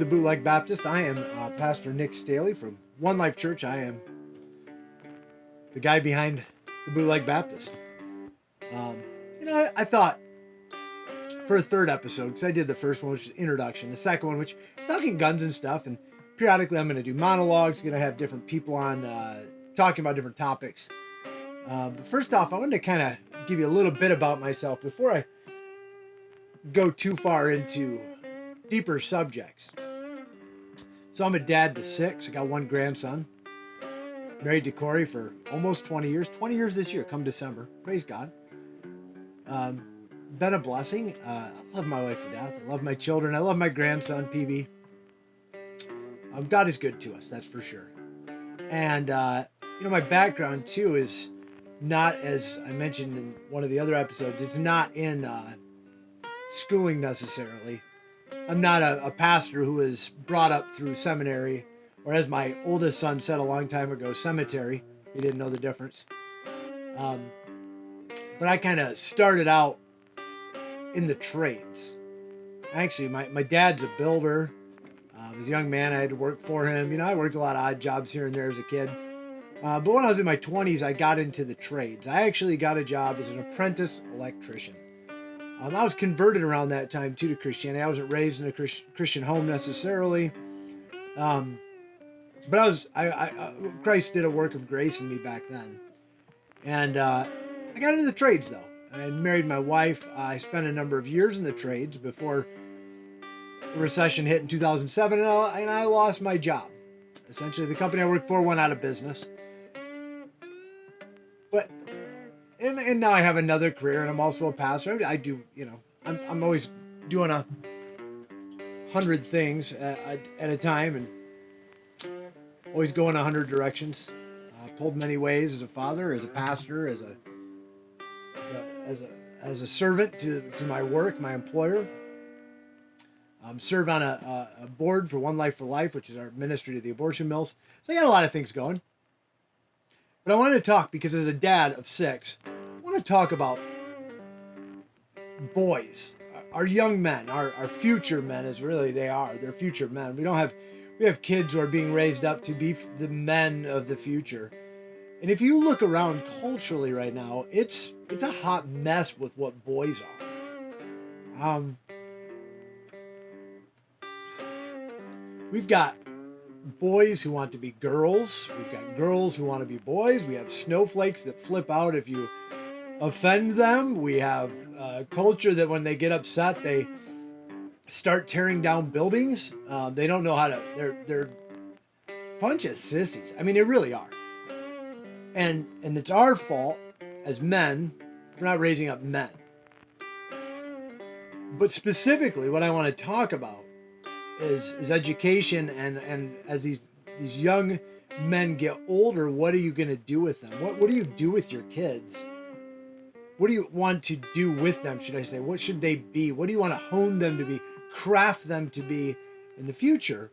Bootleg Baptist. I am Pastor Nick Staley from One Life Church. I am the guy behind the Bootleg Baptist. I thought for a third episode, because I did the first one, which is introduction, the second one, which talking guns and stuff, and periodically I'm going to do monologues, going to have different people on talking about different topics. But first off, I wanted to kind of give you a little bit about myself before I go too far into deeper subjects. So I'm a dad to 6. I got 1 grandson. Married to Corey for almost 20 years. 20 years this year, come December. Praise God. Been a blessing. I love my wife to death. I love my children. I love my grandson, PB. God is good to us, that's for sure. And, my background too is not, as I mentioned in one of the other episodes, it's not in schooling necessarily. I'm not a pastor who was brought up through seminary, or as my oldest son said a long time ago, cemetery. He didn't know the difference. But I kind of started out in the trades. Actually, my dad's a builder. As a young man, I had to work for him. I worked a lot of odd jobs here and there as a kid. But when I was in my 20s, I got into the trades. I actually got a job as an apprentice electrician. I was converted around that time too to Christianity. I wasn't raised in a Christian home necessarily, but Christ did a work of grace in me back then, and I got into the trades though. I married my wife. I spent a number of years in the trades before the recession hit in 2007, and I lost my job. Essentially, the company I worked for went out of business. But And now I have another career, and I'm also a pastor. I do, I'm always doing 100 things at a time, and always going 100 directions. Pulled many ways as a father, as a pastor, as a servant to my work, my employer. Served on a board for One Life for Life, which is our ministry to the abortion mills. So I got a lot of things going. But I wanted to talk because as a dad of 6, I want to talk about boys, our young men, our future men, as really they are. They're future men. We have kids who are being raised up to be the men of the future. And if you look around culturally right now, it's a hot mess with what boys are. We've got boys who want to be girls. We've got girls who want to be boys. We have snowflakes that flip out if you offend them. We have a culture that when they get upset, they start tearing down buildings. They don't know how to, they're a bunch of sissies. I mean, they really are. And it's our fault as men for not raising up men. But specifically, what I want to talk about is education, and as these young men get older, what are you going to do with them? What do you do with your kids? What do you want to do with them, should I say? What should they be? What do you want to hone them to be, craft them to be in the future?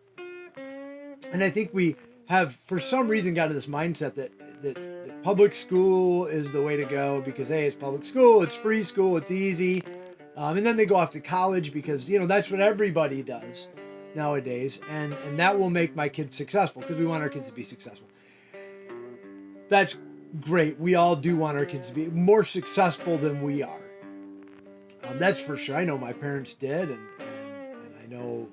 And I think we have, for some reason, got to this mindset that public school is the way to go because, hey, it's public school, it's free school, it's easy. And then they go off to college because, that's what everybody does nowadays, and that will make my kids successful because we want our kids to be successful. That's great. We all do want our kids to be more successful than we are. That's for sure. I know my parents did, and I know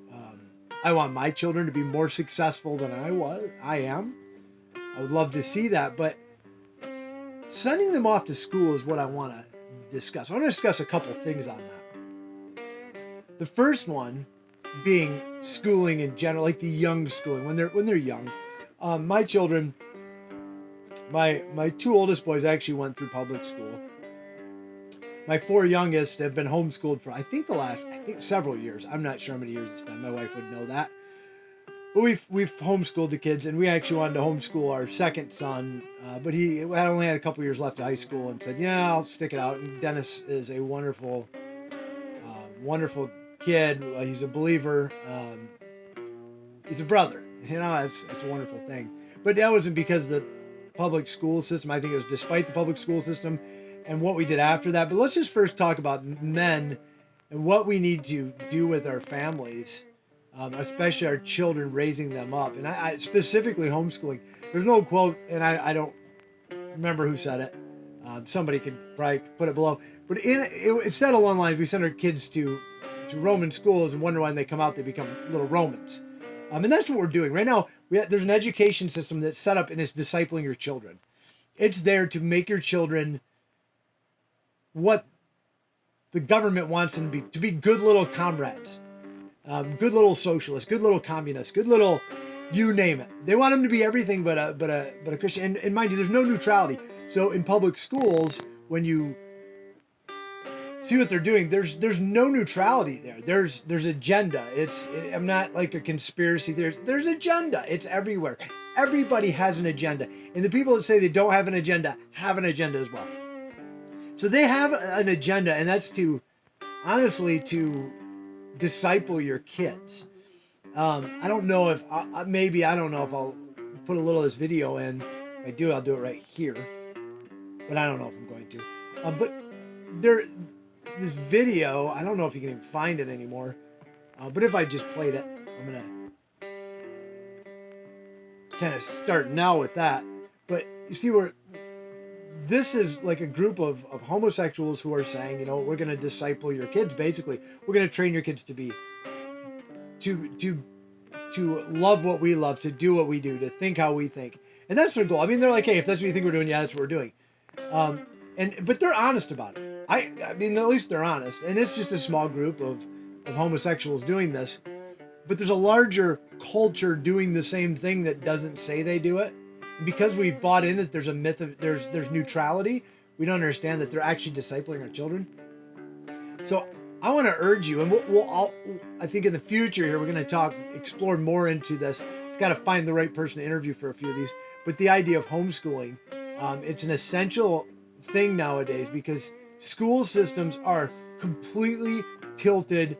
I want my children to be more successful than I am. I would love to see that, but sending them off to school is what I want to discuss. I want to discuss a couple things on that. The first one being schooling in general, like the young schooling when they're young. My children, my 2 oldest boys actually went through public school. My 4 youngest have been homeschooled for I think several years. I'm not sure how many years it's been. My wife would know that. But we've homeschooled the kids, and we actually wanted to homeschool our second son, but he had only had a couple years left of high school, and said, "Yeah, I'll stick it out." And Dennis is a wonderful kid. He's a believer. He's a brother. It's a wonderful thing. But that wasn't because of the public school system. I think it was despite the public school system and what we did after that. But let's just first talk about men and what we need to do with our families especially our children, raising them up. And I specifically homeschooling. There's no quote, and I don't remember who said it. Somebody could probably put it below. But it said along the lines, we send our kids to Roman schools and wonder when they come out, they become little Romans. And that's what we're doing right now. There's an education system that's set up and it's discipling your children. It's there to make your children what the government wants them to be good little comrades, good little socialists, good little communists, good little, you name it. They want them to be everything but a Christian. And mind you, there's no neutrality. So in public schools, when you see what they're doing, there's no neutrality there. There's agenda. I'm not like a conspiracy. There's agenda. It's everywhere. Everybody has an agenda. And the people that say they don't have an agenda have an agenda as well. So they have an agenda, and that's to disciple your kids. I don't know if I'll put a little of this video in. If I do, I'll do it right here. But I don't know if I'm going to. But this video, I don't know if you can even find it anymore. But if I just played it, I'm going to kind of start now with that. But you see where this is like a group of homosexuals who are saying, we're going to disciple your kids. Basically, we're going to train your kids to be, to love what we love, to do what we do, to think how we think. And that's their goal. I mean, they're like, hey, if that's what you think we're doing, yeah, that's what we're doing. But they're honest about it. I mean, at least they're honest. And it's just a small group of homosexuals doing this. But there's a larger culture doing the same thing that doesn't say they do it. And because we've bought in that there's a myth of there's neutrality, we don't understand that they're actually discipling our children. So I want to urge you, and I think in the future here, we're going to explore more into this. It's got to find the right person to interview for a few of these. But the idea of homeschooling, it's an essential thing nowadays because school systems are completely tilted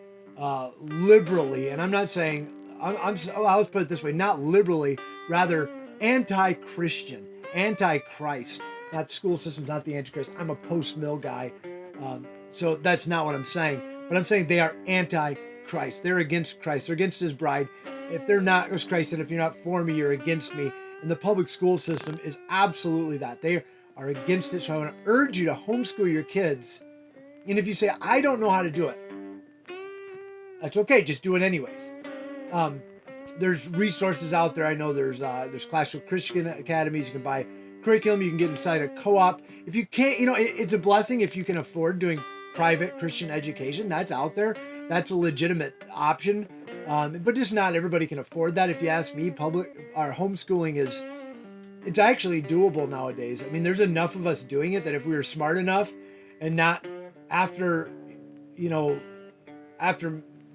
liberally. And I'm not saying, let's put it this way, not liberally, rather anti-Christian, anti-Christ. Not school systems, not the Antichrist. I'm a post-mill guy. So that's not what I'm saying. But I'm saying they are anti-Christ. They're against Christ. They're against his bride. If they're not, as Christ said, if you're not for me, you're against me. And the public school system is absolutely that. They are against it. So I want to urge you to homeschool your kids. And if you say, I don't know how to do it, that's okay. Just do it anyways. There's resources out there. I know there's classical Christian academies. You can buy curriculum. You can get inside a co-op. If you can't, it's a blessing if you can afford doing private Christian education. That's out there. That's a legitimate option. But just not everybody can afford that. If you ask me, our homeschooling it's actually doable nowadays. I mean, there's enough of us doing it that if we were smart enough and not after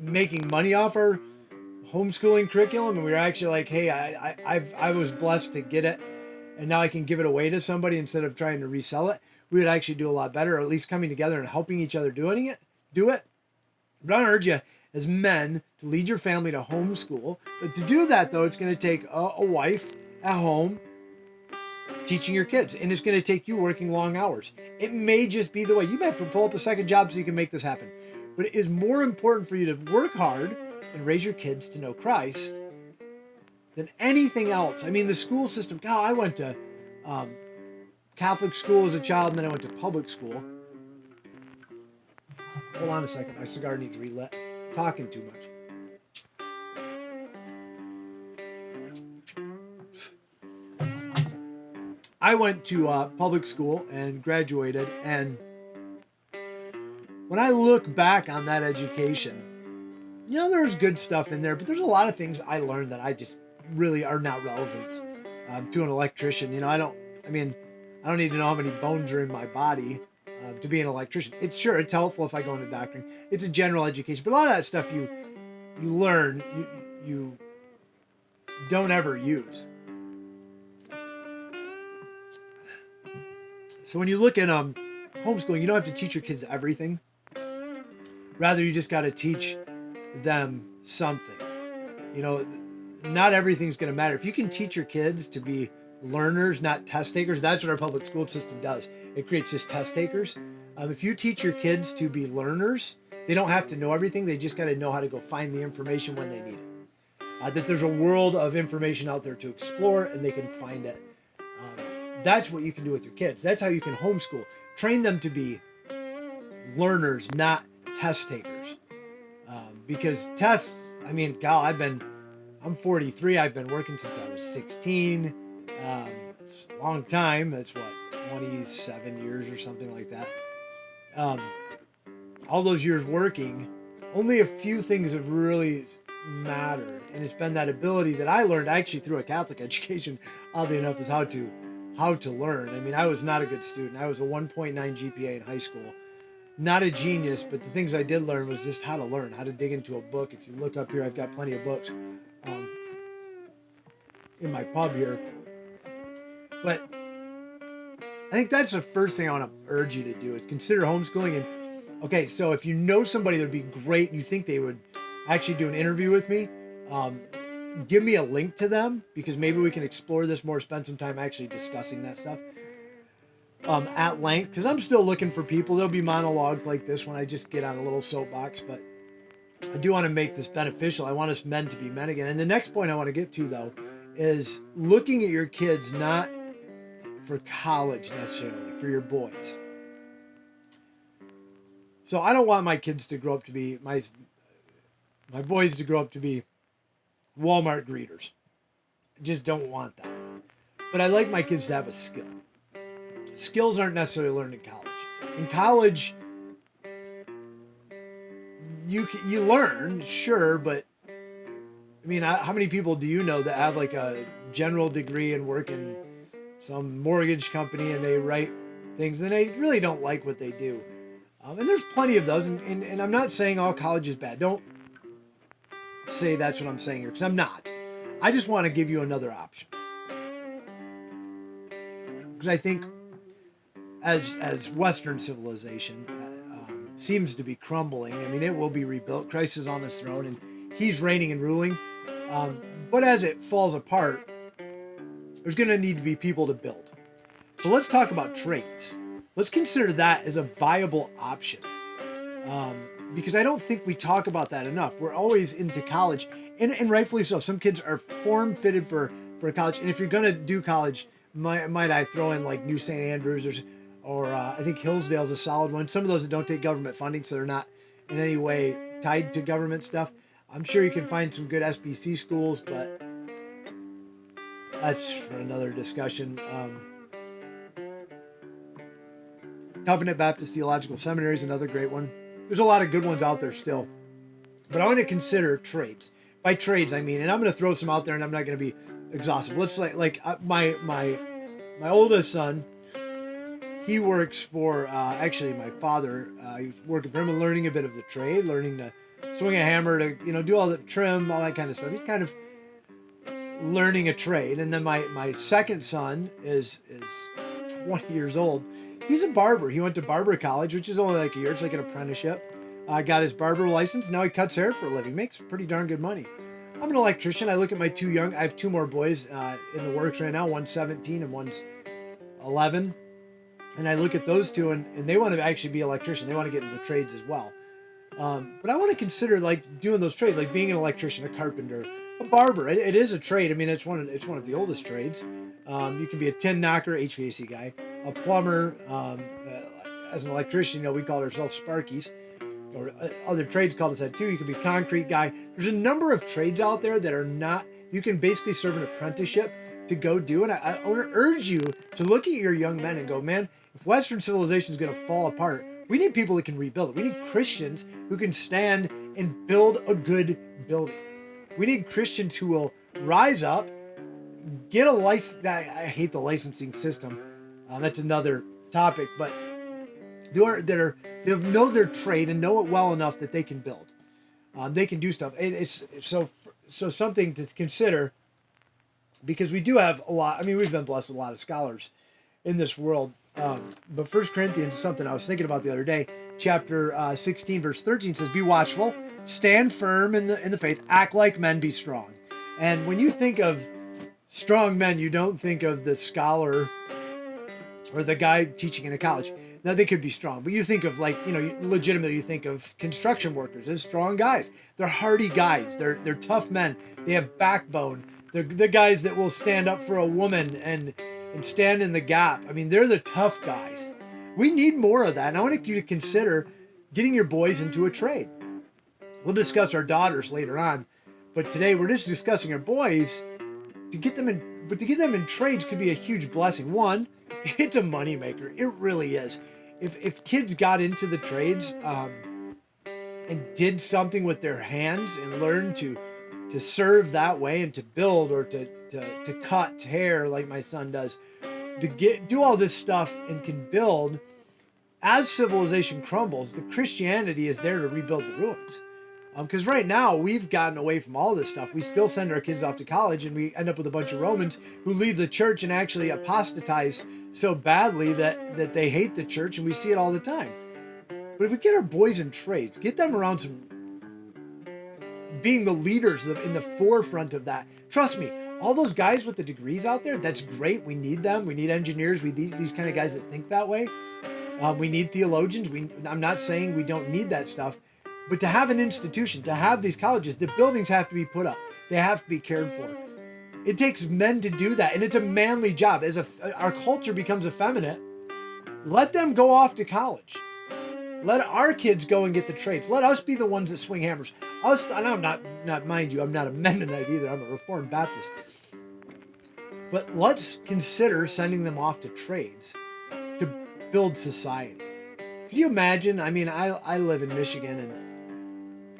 making money off our homeschooling curriculum, and we were actually like, hey, I was blessed to get it, and now I can give it away to somebody instead of trying to resell it, we would actually do a lot better, or at least coming together and helping each other do it. But I urge you as men to lead your family to homeschool. But to do that, though, it's going to take a wife at home teaching your kids, and it's going to take you working long hours. It may just be the way. You may have to pull up a second job so you can make this happen. But it is more important for you to work hard and raise your kids to know Christ than anything else. I mean, the school system, God, I went to Catholic school as a child, and then I went to public school. Hold on a second. My cigar needs relit. Talking too much. I went to public school and graduated, and when I look back on that education, there's good stuff in there, but there's a lot of things I learned that I just really are not relevant to an electrician. I don't need to know how many bones are in my body to be an electrician. It's helpful if I go into doctoring. It's a general education, but a lot of that stuff you learn, you don't ever use. So when you look at homeschooling, you don't have to teach your kids everything. Rather, you just got to teach them something. Not everything's going to matter. If you can teach your kids to be learners, not test takers, that's what our public school system does. It creates just test takers. If you teach your kids to be learners, they don't have to know everything. They just got to know how to go find the information when they need it. that there's a world of information out there to explore and they can find it. That's what you can do with your kids. That's how you can homeschool. Train them to be learners, not test takers. Because tests, I mean, God, I'm 43. I've been working since I was 16. It's a long time. That's what, 27 years or something like that. All those years working, only a few things have really mattered. And it's been that ability that I learned actually through a Catholic education, oddly enough, is how to learn. I mean, I was not a good student. I was a 1.9 GPA in high school. Not a genius, but the things I did learn was just how to learn, how to dig into a book. If you look up here, I've got plenty of books in my pub here. But I think that's the first thing I want to urge you to do is consider homeschooling. And okay, so if you know somebody that would be great and you think they would actually do an interview with me, give me a link to them, because maybe we can explore this more, spend some time actually discussing that stuff at length, because I'm still looking for people. There'll be monologues like this when I just get on a little soapbox, but I do want to make this beneficial. I want us men to be men again. And the next point I want to get to, though, is looking at your kids not for college necessarily, for your boys. So I don't want my kids to grow up to be, my boys to grow up to be Walmart greeters. I just don't want that. But I like my kids to have a skill. Skills aren't necessarily learned in college. In college, you learn, sure, but I mean, how many people do you know that have like a general degree and work in some mortgage company and they write things and they really don't like what they do? And there's plenty of those, and I'm not saying all college is bad. Don't say that's what I'm saying here, because I'm not. I just want to give you another option. Because I think as Western civilization seems to be crumbling, I mean, it will be rebuilt. Christ is on his throne, and he's reigning and ruling. But as it falls apart, there's going to need to be people to build. So let's talk about trades. Let's consider that as a viable option. Because I don't think we talk about that enough. We're always into college, and rightfully so. Some kids are form-fitted for college. And if you're going to do college, might I throw in like New St. Andrews or I think Hillsdale's a solid one. Some of those that don't take government funding, so they're not in any way tied to government stuff. I'm sure you can find some good SBC schools, but that's for another discussion. Covenant Baptist Theological Seminary is another great one. There's a lot of good ones out there still. But I want to consider trades. By trades, I mean, and I'm going to throw some out there, and I'm not going to be exhaustive. Let's like my oldest son, he works for actually my father. He's working for him and learning a bit of the trade, learning to swing a hammer, to do all the trim, all that kind of stuff. He's kind of learning a trade. And then my second son is 20 years old. He's a barber. He went to barber college, which is only like a year. It's like an apprenticeship. Got his barber license. Now he cuts hair for a living. Makes pretty darn good money. I'm an electrician. I look at my two young. I have two more boys in the works right now. One's 17 and one's 11. And I look at those two, and they want to actually be electrician. They want to get into the trades as well. But I want to consider like doing those trades, like being an electrician, a carpenter, a barber. It is a trade. I mean, it's one of the oldest trades. You can be a tin knocker, HVAC guy, a plumber. As an electrician, we call ourselves Sparkies, or other trades call us that too. You can be a concrete guy. There's a number of trades out there that are not. You can basically serve an apprenticeship to go do. And I want to urge you to look at your young men and go, man, if Western civilization is going to fall apart, we need people that can rebuild it. We need Christians who can stand and build a good building. We need Christians who will rise up, get a license. I hate the licensing system. That's another topic, but they know their trade and know it well enough that they can build. They can do stuff. It's so something to consider, because we do have a lot. I mean, we've been blessed with a lot of scholars in this world. But 1 Corinthians is something I was thinking about the other day. Chapter 16, verse 13 says, "Be watchful, stand firm in the faith, act like men, be strong." And when you think of strong men, you don't think of the scholar or the guy teaching in a college. Now they could be strong, but you think of like, legitimately you think of construction workers as strong guys. They're hardy guys. They're tough men. They have backbone. They're the guys that will stand up for a woman and stand in the gap. I mean, they're the tough guys. We need more of that. And I want you to consider getting your boys into a trade. We'll discuss our daughters later on, but today we're just discussing our boys to get them in. But to get them in trades could be a huge blessing. One, it's a moneymaker. It really is. If kids got into the trades and did something with their hands and learned to serve that way and to build or to cut hair like my son does, to do all this stuff and can build, as civilization crumbles, the Christianity is there to rebuild the ruins. Because right now we've gotten away from all this stuff. We still send our kids off to college and we end up with a bunch of Romans who leave the church and actually apostatize so badly that they hate the church, and we see it all the time. But if we get our boys in trades, get them around some, being the leaders in the forefront of that. Trust me, all those guys with the degrees out there, that's great. We need them. We need engineers. We need these kind of guys that think that way. We need theologians. I'm not saying we don't need that stuff. But to have an institution, to have these colleges, the buildings have to be put up. They have to be cared for. It takes men to do that, and it's a manly job. As our culture becomes effeminate, let them go off to college. Let our kids go and get the trades. Let us be the ones that swing hammers. And I'm not, mind you, I'm not a Mennonite either. I'm a Reformed Baptist. But let's consider sending them off to trades to build society. Could you imagine? I mean, I live in Michigan, and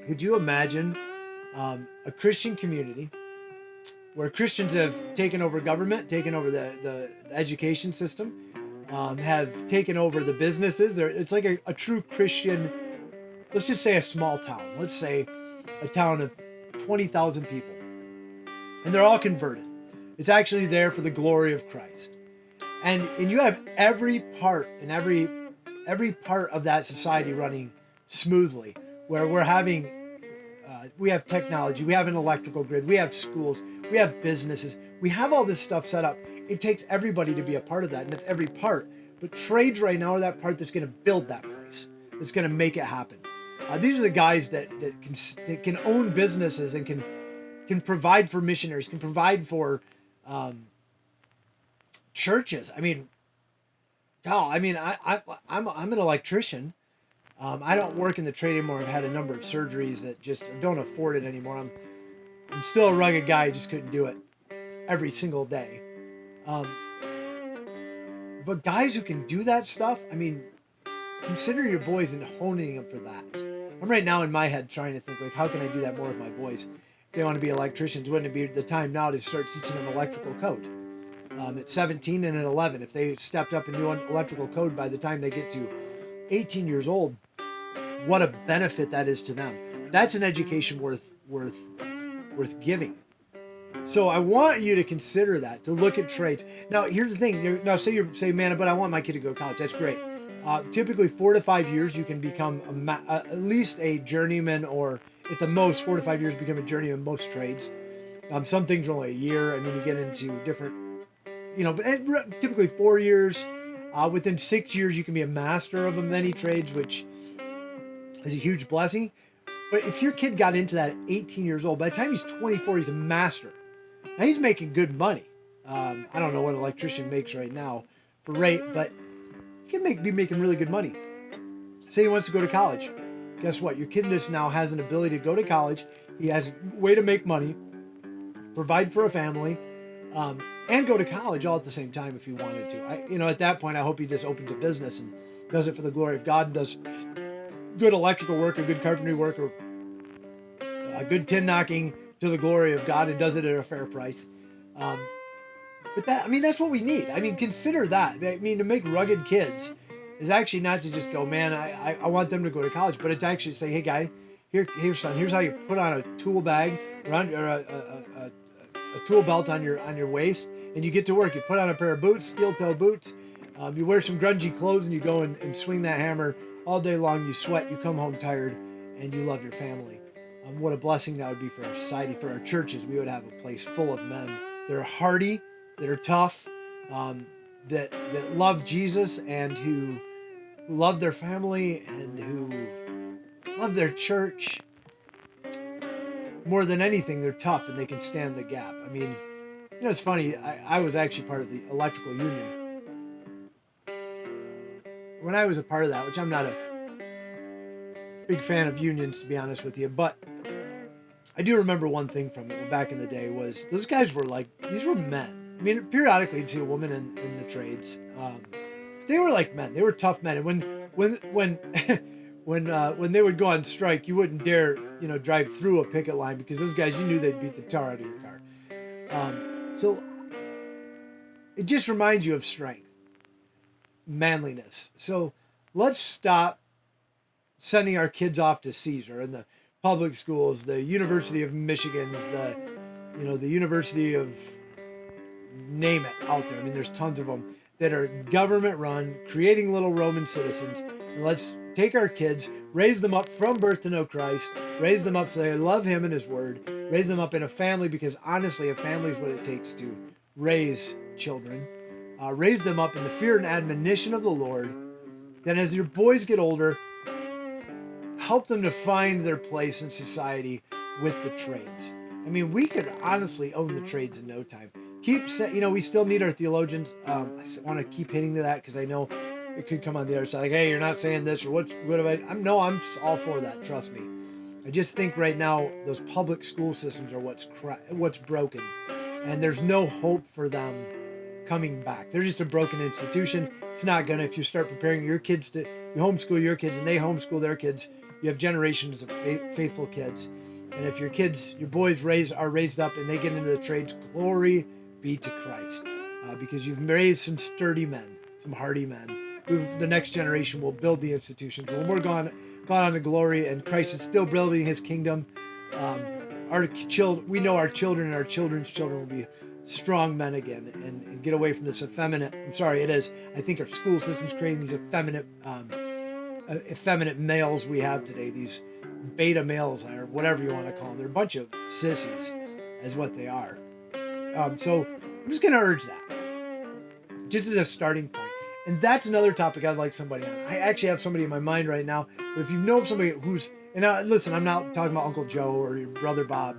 could you imagine a Christian community where Christians have taken over government, taken over the education system, have taken over the businesses? It's like a true Christian, let's just say a small town. Let's say a town of 20,000 people. And they're all converted. It's actually there for the glory of Christ. And you have every part and every part of that society running smoothly, where we're having we have technology, we have an electrical grid, we have schools, we have businesses, we have all this stuff set up. It takes everybody to be a part of that, and that's every part. But trades right now are that part that's going to build that place, that's going to make it happen. These are the guys that can own businesses and can provide for missionaries, can provide for churches. I mean, I'm an electrician. I don't work in the trade anymore. I've had a number of surgeries that just don't afford it anymore. I'm still a rugged guy. I just couldn't do it every single day. But guys who can do that stuff, I mean, consider your boys and honing them for that. I'm right now in my head trying to think, like, how can I do that more with my boys? If they want to be electricians, wouldn't it be the time now to start teaching them electrical code? At 17 and at 11, if they stepped up and knew electrical code by the time they get to 18 years old, what a benefit that is to them. That's an education worth giving. So I want you to consider that, to look at trades. Now, here's the thing. Now, say, man, but I want my kid to go to college. That's great. Typically 4 to 5 years, you can become at least a journeyman, or at the most 4 to 5 years, become a journeyman in most trades. Some things are only a year, and then you get into different, but typically 4 years. Within 6 years, you can be a master of many trades, which is a huge blessing. But if your kid got into that at 18 years old, by the time he's 24, he's a master. Now he's making good money. I don't know what an electrician makes right now for rate, but he can be making really good money. Say he wants to go to college. Guess what? Your kid just now has an ability to go to college. He has a way to make money, provide for a family, and go to college all at the same time if he wanted to. At that point, I hope he just opens a business and does it for the glory of God, and does good electrical work or good carpentry work or good tin knocking to the glory of God, and does it at a fair price. But that's what we need. Consider that. To make rugged kids is actually not to just go, man, I want them to go to college, but it's actually say, hey, guy, here's son, here's how you put on a tool bag or a tool belt on your waist, and you get to work. You put on a pair of boots, steel toe boots. You wear some grungy clothes, and you go and swing that hammer all day long. You sweat, you come home tired, and you love your family. What a blessing that would be for our society, for our churches. We would have a place full of men that are hardy, that are tough, that love Jesus and who love their family and who love their church. More than anything, they're tough and they can stand the gap. I mean, it's funny. I was actually part of the electrical union. When I was a part of that, which I'm not a big fan of unions, to be honest with you, but I do remember one thing from it back in the day was those guys were like, these were men. I mean, periodically you'd see a woman in the trades. They were like men. They were tough men. And when they would go on strike, you wouldn't dare, drive through a picket line because those guys, you knew they'd beat the tar out of your car. So it just reminds you of strength, manliness. So let's stop sending our kids off to Caesar and the public schools, the University of Michigan's, the University of name it out there. I mean, there's tons of them that are government run, creating little Roman citizens. And let's take our kids, raise them up from birth to know Christ, raise them up so they love him and his word, raise them up in a family, because honestly, a family is what it takes to raise children. Raise them up in the fear and admonition of the Lord. Then as your boys get older, help them to find their place in society with the trades. I mean, we could honestly own the trades in no time. We still need our theologians. I want to keep hitting to that because I know it could come on the other side. Like, hey, you're not saying this, or what have I? I'm all for that. Trust me. I just think right now those public school systems are what's broken, and there's no hope for them coming back. They're just a broken institution. It's not gonna. If you start preparing your kids you homeschool your kids and they homeschool their kids, you have generations of faithful kids. And if your boys are raised up and they get into the trades, glory be to Christ, because you've raised some sturdy men, some hardy men. The next generation will build the institutions. When we're gone on to glory, and Christ is still building his kingdom, we know our children and our children's children will be strong men again and get away from this effeminate. I'm sorry, it is. I think our school system's creating these effeminate males we have today, these beta males, or whatever you want to call them. They're a bunch of sissies, is what they are. So I'm just going to urge that, just as a starting point. And that's another topic I'd like somebody on. I actually have somebody in my mind right now. But if you know of somebody who's, listen, I'm not talking about Uncle Joe or your brother Bob.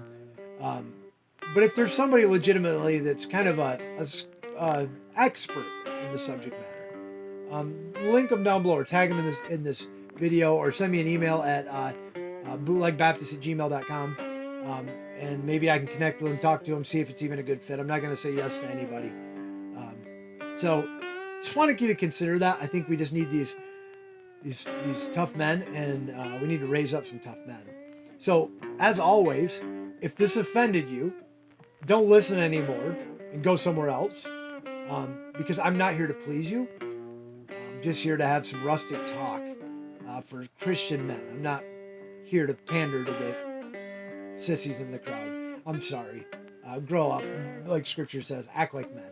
But if there's somebody legitimately that's kind of a expert in the subject matter, link them down below or tag them in this video, or send me an email at bootlegbaptist@gmail.com. And maybe I can connect with them, talk to them, see if it's even a good fit. I'm not going to say yes to anybody. So just wanted you to consider that. I think we just need these tough men, and we need to raise up some tough men. So as always, if this offended you, don't listen anymore and go somewhere else, because I'm not here to please you. I'm just here to have some rustic talk for Christian men. I'm not here to pander to the sissies in the crowd. I'm sorry. Grow up, like Scripture says. Act like men.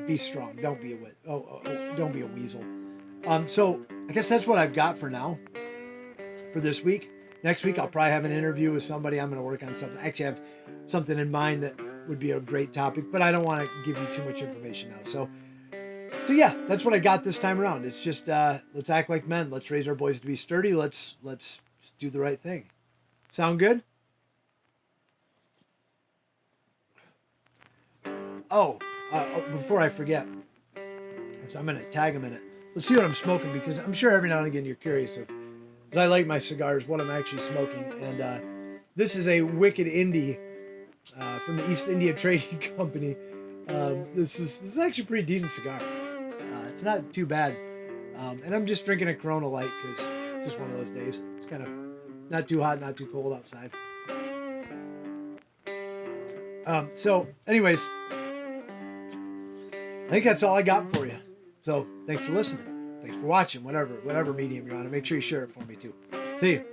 Be strong. Don't be don't be a weasel. So I guess that's what I've got for now. For this week. Next week I'll probably have an interview with somebody. I'm going to work on something. I actually have something in mind that would be a great topic, but I don't want to give you too much information now. So yeah, that's what I got this time around. It's just let's act like men. Let's raise our boys to be sturdy. Let's do the right thing. Sound good? Before I forget, so I'm going to tag them in it. Let's see what I'm smoking, because I'm sure every now and again you're curious because I like my cigars, what I'm actually smoking. And this is a Wicked Indie from the East India Trading Company. This is actually a pretty decent cigar. It's not too bad. And I'm just drinking a Corona Light because it's just one of those days. It's kind of not too hot, not too cold outside. So anyways, I think that's all I got for you. So thanks for listening. Thanks for watching, whatever medium you're on. And make sure you share it for me too. See you.